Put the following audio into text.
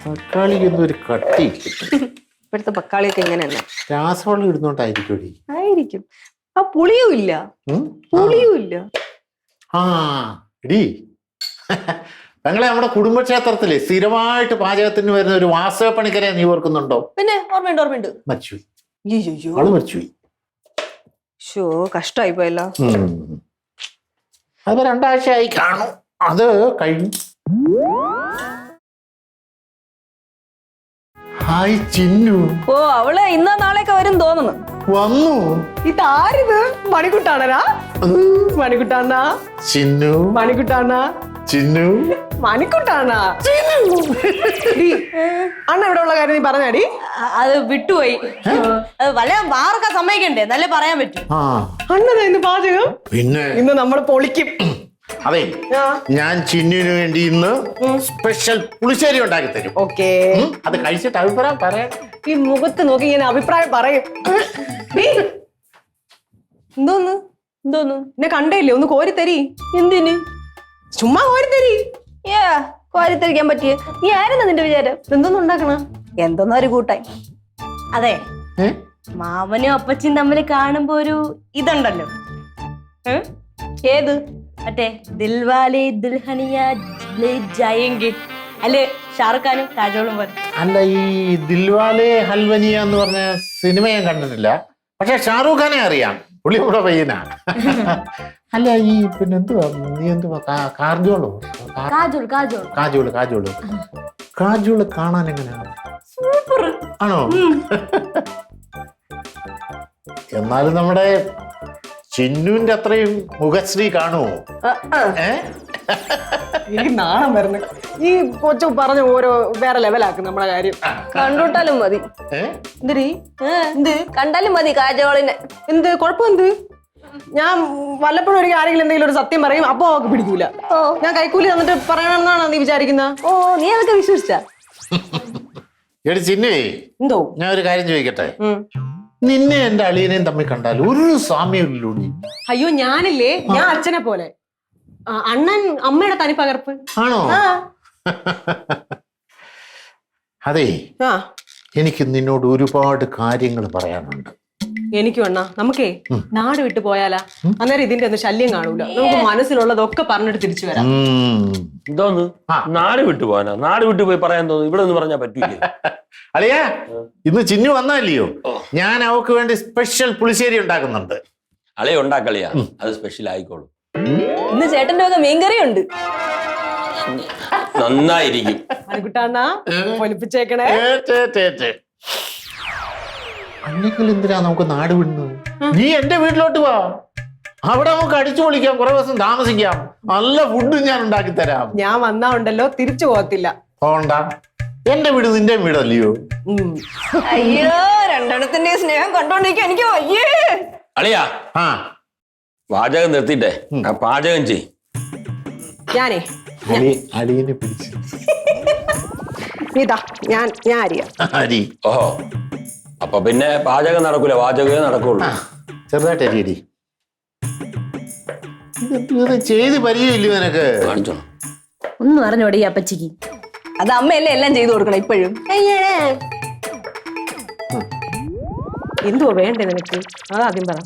തക്കാളിക്കൊന്നും ഒരു കട്ടി. ഇപ്പോഴത്തെ തക്കാളിയൊക്കെ ഇങ്ങനെ തന്നെ. രാസവളം ഇടുന്നോണ്ടായിരിക്കും. ആയിരിക്കും. ആ പുളിയും ഇല്ല. പുളിയും ഇല്ല. ആ എടീ, ഞങ്ങളെ നമ്മുടെ കുടുംബക്ഷേത്രത്തില് സ്ഥിരമായിട്ട് പാചകത്തിന് വരുന്ന ഒരു വാസവപ്പണിക്കരെ നീ ഓർക്കുന്നുണ്ടോ? പിന്നെ ഓർമ്മയുണ്ട്. മരിച്ചുപോയി. അയ്യോ, ആള് മരിച്ചുപോയി. ഷോ, കഷ്ടായി പോയല്ലോ. അത് 2 ആഴ്ചയായി കാണും. അത് കഴിഞ്ഞു. ഹായ് ചിന്നു. ഓ, അവള് ഇന്നോ നാളെയൊക്കെ വരും തോന്നുന്നു. വന്നു. ഇതാരിത്? മണിക്കുട്ടാണരാ? മണിക്കുട്ടാണ ചിന്നു. മണിക്കുട്ടാണ ചിന്നു. മണിക്കുട്ടാണ. അണ്ണ ഇവിടെ ഉള്ള കാര്യം നീ പറഞ്ഞാടി. അത് വിട്ടുപോയി. വല്ല വാർക്കാൻ സമ്മതിക്കണ്ടേ, നല്ല പറയാൻ പറ്റും. അണ്ണനാ ഇന്ന് പാചകം. പിന്നെ ഇന്ന് നമ്മൾ പൊളിക്കും. അതെ, ഞാൻ ചിന്നുവിന് വേണ്ടി ഇന്ന് സ്പെഷ്യൽ പുളിശ്ശേരി ഉണ്ടാക്കി തരും. ഓക്കേ, അത് കഴിച്ചിട്ട് അഭിപ്രായം പറയാം. ഈ മുഖത്ത് നോക്കി ഞാൻ അഭിപ്രായം പറയും. എന്തോന്ന് എന്നെ കണ്ടേയില്ലേ? ഒന്ന് കോരിത്തരി. എന്തിന്? ചുമ്മാ കോരിത്തരി. കോരിത്തരിക്കാൻ പറ്റിയ നീ ആരെന്നാ നിന്റെ വിചാരം? എന്തോന്ന് ഉണ്ടാക്കണ? എന്തോന്നോ ഒരു കൂട്ടായി. അതെ, മാമനും അപ്പച്ചും തമ്മിൽ കാണുമ്പോ ഒരു ഇതുണ്ടല്ലോ. ഏത്? മറ്റേ ദിൽവാലെ ദുൽഹനിയ ലേ ജായേംഗെ അല്ലേ, ഷാറുഖ് ഖാനും കാജോളും പോലെ. അല്ല, ഈ ദിൽവാലെ ഹൽവനിയ എന്ന് പറഞ്ഞ സിനിമ ഞാൻ കണ്ടിട്ടില്ല. പക്ഷെ ഷാറൂഖ് ഖാനെ അറിയാം. പുള്ളി ഇവിടെ പയ്യനാ. അല്ല, ഈ പിന്നെ എന്തുവാ നീ എന്തുവാ കാജോളോ? കാജോള് കാണാൻ എങ്ങനെയാണ്? സൂപ്പർ ആണോ? എന്നാലും നമ്മുടെ ചിന്നുവിന്റെ അത്രയും മുഖശ്രീ കാണുമോ? എനിക്ക് നാണം വരുന്നു. ഈ കൊച്ചു പറഞ്ഞ ഓരോ വേറെ ലെവലാക്കും നമ്മളെ കാര്യം. കണ്ടോട്ടാലും മതി. എന്ത് കണ്ടാലും മതി കാജോളിനെ. എന്ത് കുഴപ്പം? എന്ത്? ഞാൻ വല്ലപ്പോഴും ഒരു ആരെങ്കിലും എന്തെങ്കിലും ഒരു സത്യം പറയും, അപ്പൊ അവർക്ക് പിടിക്കൂല. ഞാൻ കൈക്കൂലി തന്നിട്ട് പറയണമെന്നാണോ നീ വിചാരിക്കുന്നത്? ഓ, നീ അതൊക്കെ വിശ്വസിച്ച? എടി ചിന്നുവേ, എന്തോ ഞാൻ ഒരു കാര്യം ചോദിക്കട്ടെ. നിന്നെ എന്റെ അളിയനെയും തമ്മിൽ കണ്ടാൽ ഒരു സാമ്യമില്ലൂടി. അയ്യോ, ഞാനില്ലേ, ഞാൻ അച്ഛനെ പോലെ. അണ്ണൻ അമ്മയുടെ തനിപ്പകർപ്പ്. ആണോ? അതെ, എനിക്ക് നിന്നോട് ഒരുപാട് കാര്യങ്ങൾ പറയാനുണ്ട്. എനിക്കും അണ്ണാ. നമുക്കേ നാട് വിട്ടു പോയാലാ? അന്നേരം ഇതിന്റെ ഒന്നും ശല്യം കാണൂല. നമുക്ക് മനസ്സിലുള്ളതൊക്കെ പറഞ്ഞിട്ട് തിരിച്ചു വരാം. എന്തോന്ന് നാട് വിട്ടു പോകാനാ? നാട് വിട്ടു പോയി പറയാൻ തോന്നുന്നു, ഇവിടെ ഒന്ന് പറഞ്ഞാൽ പറ്റൂലേ? അളിയാ, ഇന്ന് ചിന്നു വന്നല്ലയോ, ഞാൻ അവക്ക് വേണ്ടി സ്പെഷ്യൽ പുളിശ്ശേരി ഉണ്ടാക്കുന്നുണ്ട്. അളിയ ഉണ്ടാക്കളിയാ, അത് സ്പെഷ്യൽ ആയിക്കോളൂ. ഇന്ന് ചേട്ടന്റെ വക മീൻകറി ഉണ്ട്. നന്നായിരിക്കും. പൊലിപ്പിച്ചേക്കണേ. അന്നെങ്കിൽ എന്തിനാ നമുക്ക് നാട് വിടുന്നത്? നീ എന്റെ വീട്ടിലോട്ട് വാ, അവിടെ നമുക്ക് അടിച്ചു പൊളിക്കാം, കുറെ ദിവസം താമസിക്കാം, നല്ല ഫുഡും ഞാൻ ഉണ്ടാക്കി തരാം. ഞാൻ വന്നാ ഉണ്ടല്ലോ തിരിച്ചു പോകത്തില്ല. പോണ്ട, എന്റെ വീട് നിന്റെ വീടല്ലയോ? അയ്യോ, രണ്ടെണ്ണത്തിന്റെ സ്നേഹം കണ്ടോണ്ടിരിക്കാൻ എനിക്ക് അയ്യേ. അളിയാ, പാചകം നിർത്തിട്ടെ പാചകം ചെയ്. ഞാനേ അളിയനെ പിടിച്ച് ഇതാ ഞാൻ അറിയാം. ഓഹോ, അപ്പൊ പിന്നെ പാചകം നടക്കൂല, പാചകമേ നടക്കുള്ളൂ. ചെറുതായിട്ട് അരിയടി. ചെയ്ത് പരിചയമില്ല നിനക്ക്? കാണിച്ചോ? ഒന്ന് പറഞ്ഞോടി അപ്പച്ചിക്ക്. അത് അമ്മയല്ലേ എല്ലാം ചെയ്തു കൊടുക്കണം ഇപ്പോഴും. എന്തുവാ വേണ്ടേ നിനക്ക്? അതാദ്യം പറ.